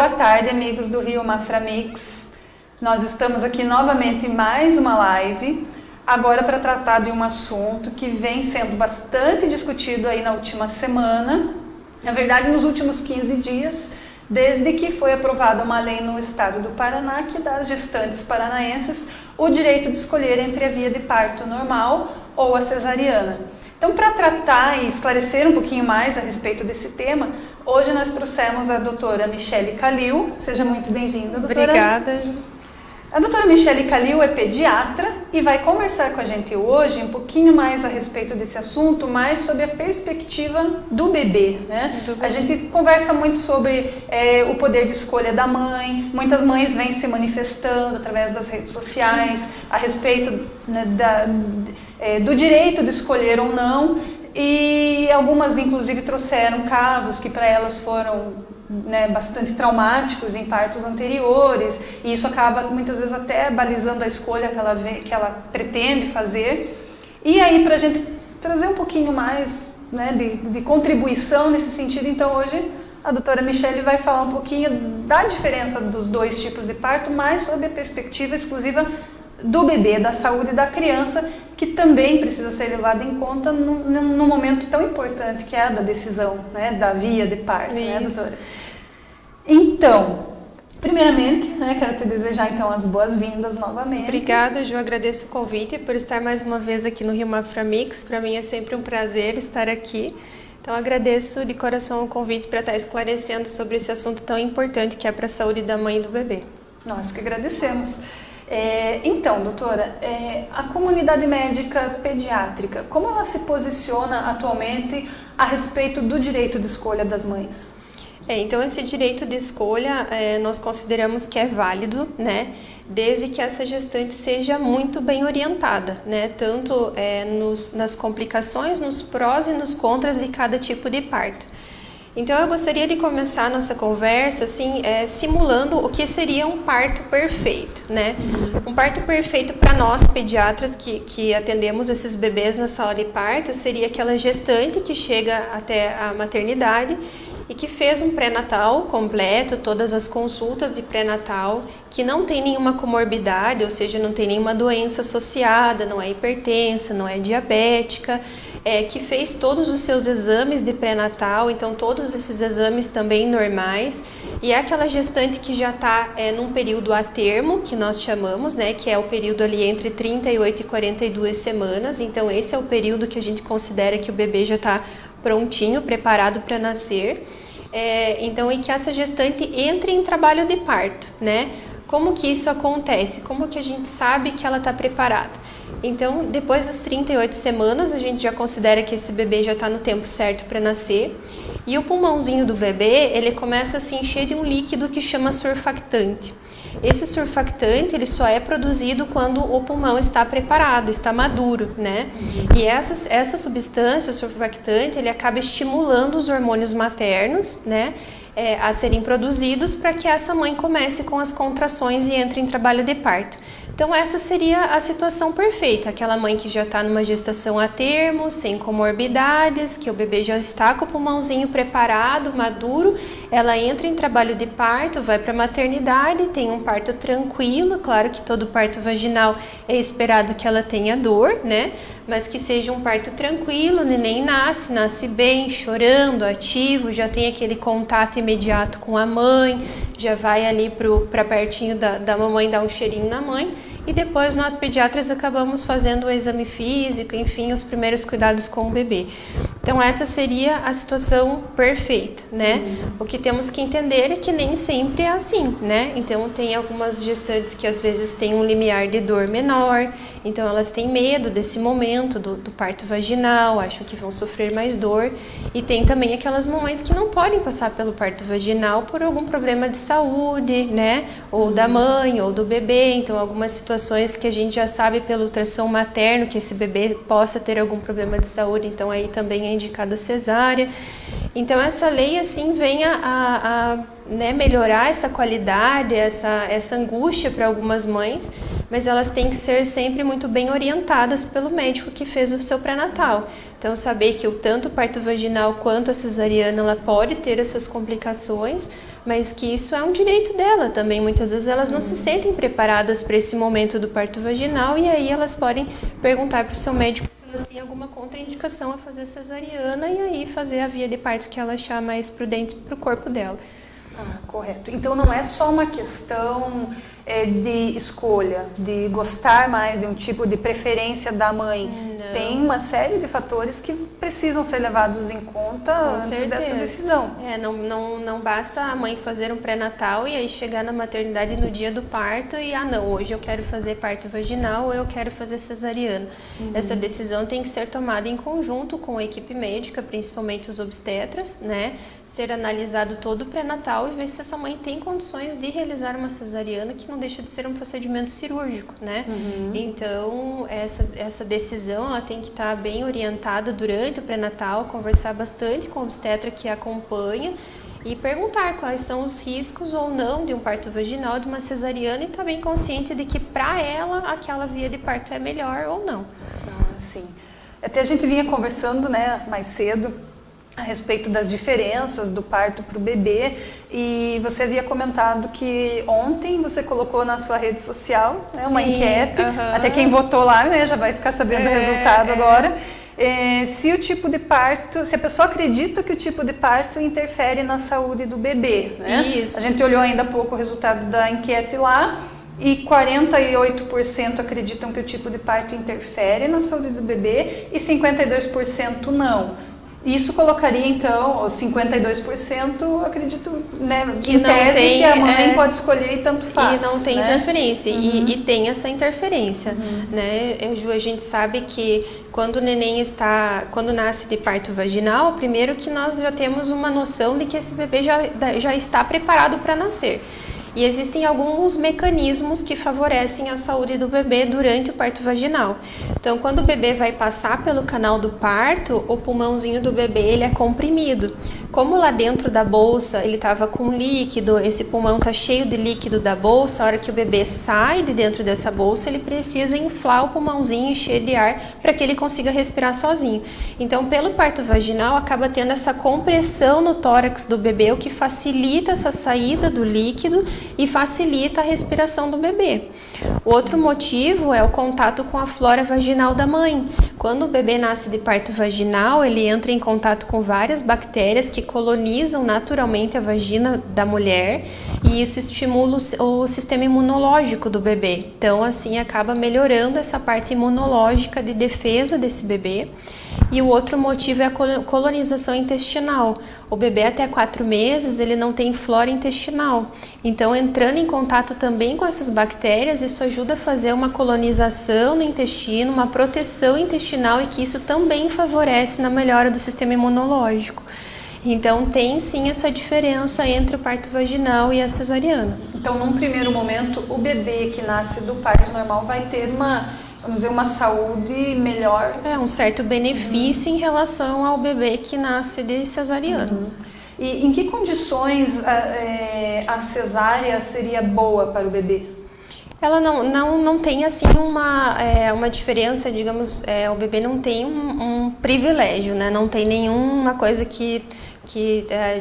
Boa tarde, amigos do Rio Maframix. Nós estamos aqui novamente em mais uma live, agora para tratar de um assunto que vem sendo bastante discutido aí na última semana, na verdade nos últimos 15 dias, desde que foi aprovada uma lei no estado do Paraná que dá às gestantes paranaenses o direito de escolher entre a via de parto normal ou a cesariana. Então, para tratar e esclarecer um pouquinho mais a respeito desse tema, hoje nós trouxemos a doutora Michele Calil. Seja muito bem-vinda, doutora. Obrigada. A doutora Michele Calil é pediatra e vai conversar com a gente hoje um pouquinho mais a respeito desse assunto, mais sobre a perspectiva do bebê, né? A gente conversa muito sobre o poder de escolha da mãe. Muitas mães vêm se manifestando através das redes sociais a respeito, né, do direito de escolher ou não, e algumas inclusive trouxeram casos que para elas foram, né, bastante traumáticos em partos anteriores, e isso acaba muitas vezes até balizando a escolha que ela pretende fazer. E aí, para a gente trazer um pouquinho mais, né, de contribuição nesse sentido, então hoje a doutora Michele vai falar um pouquinho da diferença dos dois tipos de parto, mais sob a perspectiva exclusiva do bebê, da saúde da criança, que também precisa ser levada em conta num momento tão importante que é a da decisão, né, da via de parto, né, doutora? Então, primeiramente, né, quero te desejar então as boas-vindas novamente. Obrigada, Ju, agradeço o convite por estar mais uma vez aqui no Rio Maframix. Para mim é sempre um prazer estar aqui. Então, agradeço de coração o convite para estar esclarecendo sobre esse assunto tão importante que é para a saúde da mãe e do bebê. Nós que agradecemos. Então, doutora, a comunidade médica pediátrica, como ela se posiciona atualmente a respeito do direito de escolha das mães? Então, esse direito de escolha nós consideramos que é válido, né, desde que essa gestante seja muito bem orientada, né, tanto nas complicações, nos prós e nos contras de cada tipo de parto. Então, eu gostaria de começar a nossa conversa assim, simulando o que seria um parto perfeito, né? Um parto perfeito para nós, pediatras, que atendemos esses bebês na sala de parto, seria aquela gestante que chega até a maternidade e que fez um pré-natal completo, todas as consultas de pré-natal, que não tem nenhuma comorbidade, ou seja, não tem nenhuma doença associada, não é hipertensa, não é diabética, que fez todos os seus exames de pré-natal, então todos esses exames também normais, e é aquela gestante que já está num período a termo, que nós chamamos, né, que é o período ali entre 38 e 42 semanas, então esse é o período que a gente considera que o bebê já está prontinho, preparado para nascer, então, e que essa gestante entre em trabalho de parto, né? Como que isso acontece? Como que a gente sabe que ela está preparada? Então, depois das 38 semanas, a gente já considera que esse bebê já está no tempo certo para nascer. E o pulmãozinho do bebê, ele começa a se encher de um líquido que chama surfactante. Esse surfactante, ele só é produzido quando o pulmão está preparado, está maduro, né? E essa substância, o surfactante, ele acaba estimulando os hormônios maternos, né, a serem produzidos para que essa mãe comece com as contrações e entre em trabalho de parto. Então, essa seria a situação perfeita, aquela mãe que já está numa gestação a termo, sem comorbidades, que o bebê já está com o pulmãozinho preparado, maduro, ela entra em trabalho de parto, vai para a maternidade, tem um parto tranquilo, claro que todo parto vaginal é esperado que ela tenha dor, né? Mas que seja um parto tranquilo, o neném nasce bem, chorando, ativo, já tem aquele contato imediato com a mãe, já vai ali para pertinho da mamãe, dar um cheirinho na mãe, e depois nós pediatras acabamos fazendo o exame físico, enfim, os primeiros cuidados com o bebê. Então essa seria a situação perfeita, né? O que temos que entender é que nem sempre é assim, né? Então tem algumas gestantes que às vezes têm um limiar de dor menor, então elas têm medo desse momento do parto vaginal, acham que vão sofrer mais dor, e tem também aquelas mamães que não podem passar pelo parto vaginal por algum problema de saúde, né? Ou da mãe ou do bebê, então algumas situações que a gente já sabe pelo ultrassom materno que esse bebê possa ter algum problema de saúde, então aí também é indicada cesárea. Então essa lei assim vem né, melhorar essa qualidade, essa angústia para algumas mães, mas elas têm que ser sempre muito bem orientadas pelo médico que fez o seu pré-natal. Então saber que tanto o parto vaginal quanto a cesariana ela pode ter as suas complicações, mas que isso é um direito dela também. Muitas vezes elas não se sentem preparadas para esse momento do parto vaginal, e aí elas podem perguntar para o seu médico se elas têm alguma contraindicação a fazer cesariana, e aí fazer a via de parto que ela achar mais prudente para o corpo dela. Correto. Então não é só uma questão de escolha, de gostar mais de um tipo de preferência da mãe. Não. Tem uma série de fatores que precisam ser levados em conta antes dessa decisão. Não basta a mãe fazer um pré-natal e aí chegar na maternidade no dia do parto e não, hoje eu quero fazer parto vaginal ou eu quero fazer cesariana. Essa decisão tem que ser tomada em conjunto com a equipe médica, principalmente os obstetras, né? Ser analisado todo o pré-natal e ver se essa mãe tem condições de realizar uma cesariana, que não deixa de ser um procedimento cirúrgico, né? Então, essa decisão ela tem que estar bem orientada durante o pré-natal, conversar bastante com o obstetra que acompanha e perguntar quais são os riscos ou não de um parto vaginal, de uma cesariana, e estar bem consciente de que para ela aquela via de parto é melhor ou não. Sim. Até a gente vinha conversando, né, mais cedo, a respeito das diferenças do parto para o bebê, e você havia comentado que ontem você colocou na sua rede social, né, uma enquete, até quem votou lá, né, já vai ficar sabendo o resultado agora, se o tipo de parto, se a pessoa acredita que o tipo de parto interfere na saúde do bebê, né? Isso. A gente olhou ainda há pouco o resultado da enquete lá, e 48% acreditam que o tipo de parto interfere na saúde do bebê e 52% não. Isso colocaria, então, os 52%, acredito, né, que em tese tem, que a mãe pode escolher e tanto faz. E não tem interferência, e tem essa interferência, né? A gente sabe que quando o neném quando nasce de parto vaginal, primeiro que nós já temos uma noção de que esse bebê já está preparado para nascer. E existem alguns mecanismos que favorecem a saúde do bebê durante o parto vaginal. Então, quando o bebê vai passar pelo canal do parto, o pulmãozinho do bebê ele é comprimido. Como lá dentro da bolsa ele estava com líquido, esse pulmão está cheio de líquido da bolsa, a hora que o bebê sai de dentro dessa bolsa, ele precisa inflar o pulmãozinho, encher de ar, para que ele consiga respirar sozinho. Então, pelo parto vaginal, acaba tendo essa compressão no tórax do bebê, o que facilita essa saída do líquido e facilita a respiração do bebê. O outro motivo é o contato com a flora vaginal da mãe. Quando o bebê nasce de parto vaginal, ele entra em contato com várias bactérias que colonizam naturalmente a vagina da mulher, e isso estimula o sistema imunológico do bebê. Então, assim, acaba melhorando essa parte imunológica de defesa desse bebê. E o outro motivo é a colonização intestinal. O bebê até 4 meses, ele não tem flora intestinal. Então, entrando em contato também com essas bactérias, isso ajuda a fazer uma colonização no intestino, uma proteção intestinal, e que isso também favorece na melhora do sistema imunológico. Então, tem sim essa diferença entre o parto vaginal e a cesariana. Então, num primeiro momento, o bebê que nasce do parto normal vai ter vamos dizer, uma saúde melhor. Um certo benefício em relação ao bebê que nasce de cesariana. E em que condições a cesárea seria boa para o bebê? Ela não tem assim uma diferença, digamos, o bebê não tem um privilégio, né? Não tem nenhuma coisa que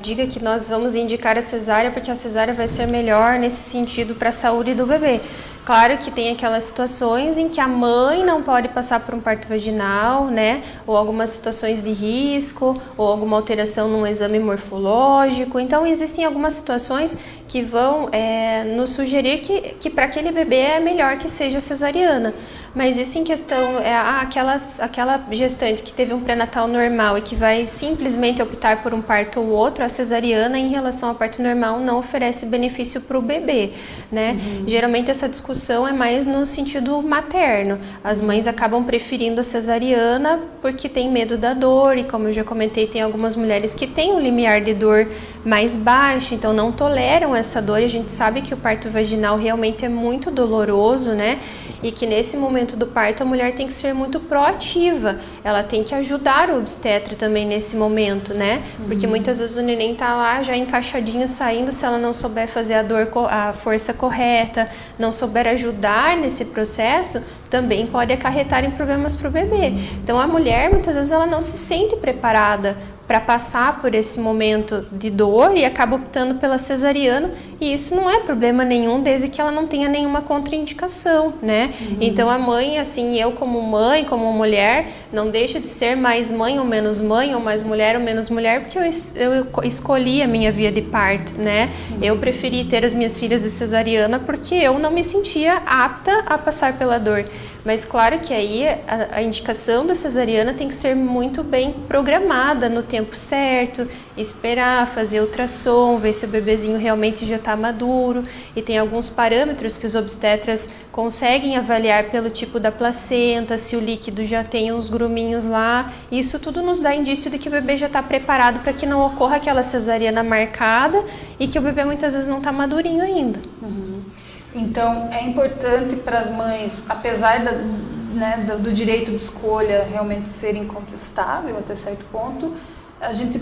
diga que nós vamos indicar a cesárea porque a cesárea vai ser melhor nesse sentido para a saúde do bebê. Claro que tem aquelas situações em que a mãe não pode passar por um parto vaginal, né? Ou algumas situações de risco, ou alguma alteração num exame morfológico. Então, existem algumas situações que vão nos sugerir que para aquele bebê é melhor que seja cesariana. Mas isso em questão, aquela gestante que teve um pré-natal normal e que vai simplesmente optar por um parto ou outro, a cesariana em relação ao parto normal não oferece benefício para o bebê, né? Geralmente essa discussão é mais no sentido materno. As mães acabam preferindo a cesariana porque tem medo da dor, e como eu já comentei, tem algumas mulheres que têm um limiar de dor mais baixo, então não toleram essa dor, e a gente sabe que o parto vaginal realmente é muito doloroso, né? E que nesse momento do parto a mulher tem que ser muito proativa, ela tem que ajudar o obstetra também nesse momento, né? Porque muitas vezes o neném tá lá já encaixadinho saindo, se ela não souber fazer a força correta, não souber ajudar nesse processo, também pode acarretar em problemas para o bebê. Então a mulher muitas vezes ela não se sente preparada para passar por esse momento de dor e acaba optando pela cesariana, e isso não é problema nenhum desde que ela não tenha nenhuma contraindicação, né? Então a mãe, assim, eu como mãe, como mulher, não deixo de ser mais mãe ou menos mãe, ou mais mulher ou menos mulher, porque eu escolhi a minha via de parto, né? Eu preferi ter as minhas filhas de cesariana porque eu não me sentia apta a passar pela dor. Mas claro que aí a indicação da cesariana tem que ser muito bem programada no tempo certo, esperar, fazer ultrassom, ver se o bebezinho realmente já está maduro, e tem alguns parâmetros que os obstetras conseguem avaliar pelo tipo da placenta, se o líquido já tem uns gruminhos lá. Isso tudo nos dá indício de que o bebê já está preparado para que não ocorra aquela cesariana marcada e que o bebê muitas vezes não está madurinho ainda. Então é importante para as mães, apesar do direito de escolha realmente ser incontestável até certo ponto, a gente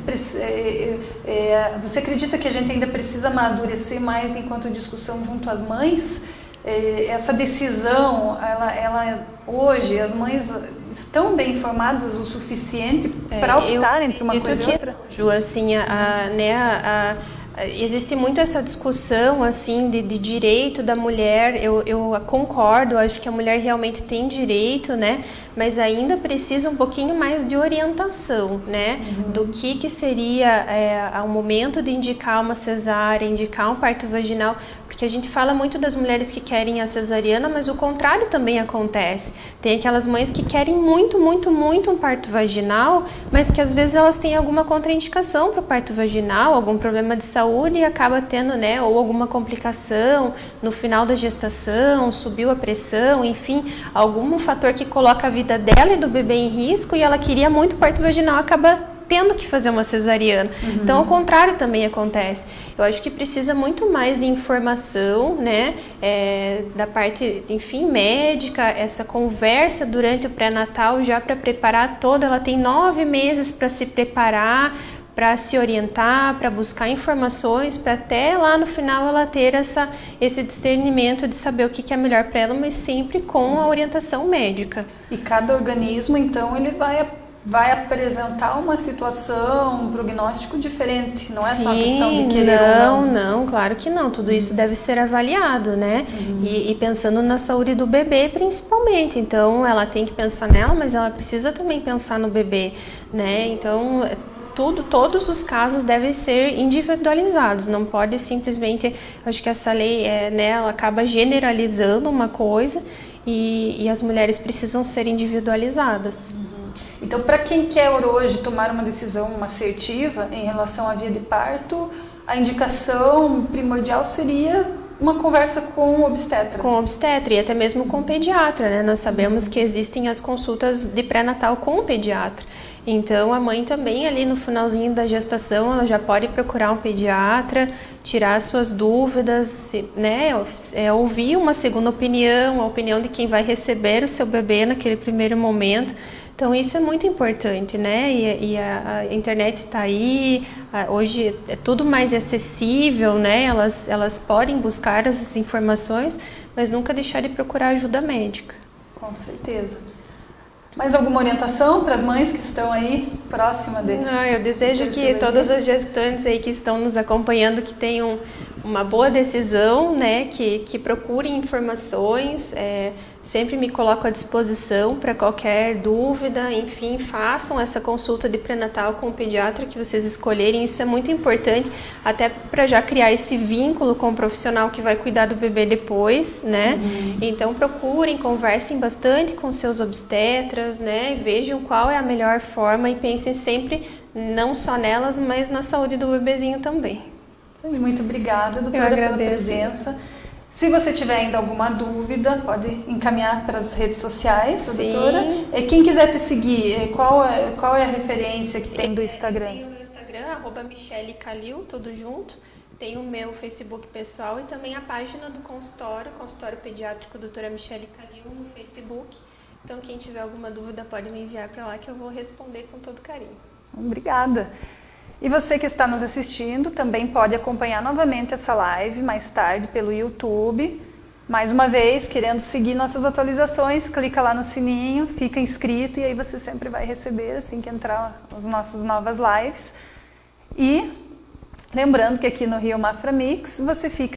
você acredita que a gente ainda precisa amadurecer mais enquanto discussão junto às mães? Essa decisão, ela hoje as mães estão bem informadas o suficiente para optar entre uma coisa e outra? Ju, assim, existe muito essa discussão assim de direito da mulher. Eu concordo, acho que a mulher realmente tem direito, né? Mas ainda precisa um pouquinho mais de orientação, né? Do que seria ao momento de indicar uma cesárea, indicar um parto vaginal, porque a gente fala muito das mulheres que querem a cesariana, mas o contrário também acontece. Tem aquelas mães que querem muito, muito, muito um parto vaginal, mas que às vezes elas têm alguma contraindicação para o parto vaginal, algum problema de saúde, e acaba tendo, né, ou alguma complicação no final da gestação, subiu a pressão, enfim, algum fator que coloca a vida dela e do bebê em risco, e ela queria muito parto vaginal, acaba tendo que fazer uma cesariana. Então, ao contrário também acontece. Eu acho que precisa muito mais de informação, né, da parte, enfim, médica, essa conversa durante o pré-natal já para preparar toda. Ela tem 9 meses para se preparar, para se orientar, para buscar informações, para até lá no final ela ter esse discernimento de saber o que é melhor para ela, mas sempre com a orientação médica. E cada organismo, então, ele vai apresentar uma situação, um prognóstico diferente, não é só a questão de querer ou não. Não, claro que não, tudo isso deve ser avaliado, né? E pensando na saúde do bebê principalmente, então ela tem que pensar nela, mas ela precisa também pensar no bebê, né? Então todos os casos devem ser individualizados, não pode simplesmente, acho que essa lei, né, ela acaba generalizando uma coisa e as mulheres precisam ser individualizadas. Então, para quem quer hoje tomar uma decisão assertiva em relação à via de parto, a indicação primordial seria uma conversa com o obstetra. Com o obstetra e até mesmo com o pediatra, né? Nós sabemos que existem as consultas de pré-natal com o pediatra. Então, a mãe também ali no finalzinho da gestação, ela já pode procurar um pediatra, tirar suas dúvidas, né? Ouvir uma segunda opinião, a opinião de quem vai receber o seu bebê naquele primeiro momento. Então, isso é muito importante, né? E a internet está aí, hoje é tudo mais acessível, né? Elas podem buscar essas informações, mas nunca deixar de procurar ajuda médica. Com certeza. Mais alguma orientação para as mães que estão aí próxima dele? Eu desejo que todas as gestantes aí que estão nos acompanhando que tenham uma boa decisão, né? Que procurem informações. Sempre me coloco à disposição para qualquer dúvida, enfim, façam essa consulta de pré-natal com o pediatra que vocês escolherem, isso é muito importante, até para já criar esse vínculo com o profissional que vai cuidar do bebê depois, né? Então procurem, conversem bastante com seus obstetras, né? Vejam qual é a melhor forma e pensem sempre não só nelas, mas na saúde do bebezinho também. Muito obrigada, doutora, pela presença. Se você tiver ainda alguma dúvida, pode encaminhar para as redes sociais da doutora. Quem quiser te seguir, qual é a referência que tem do Instagram? Tem o meu Instagram, @michelecalil, tudo junto. Tem o meu Facebook pessoal e também a página do consultório pediátrico doutora Michele Calil no Facebook. Então, quem tiver alguma dúvida pode me enviar para lá que eu vou responder com todo carinho. Obrigada. E você que está nos assistindo também pode acompanhar novamente essa live mais tarde pelo YouTube. Mais uma vez, querendo seguir nossas atualizações, clica lá no sininho, fica inscrito e aí você sempre vai receber assim que entrar as nossas novas lives. E lembrando que aqui no Rio Mafra Mix você fica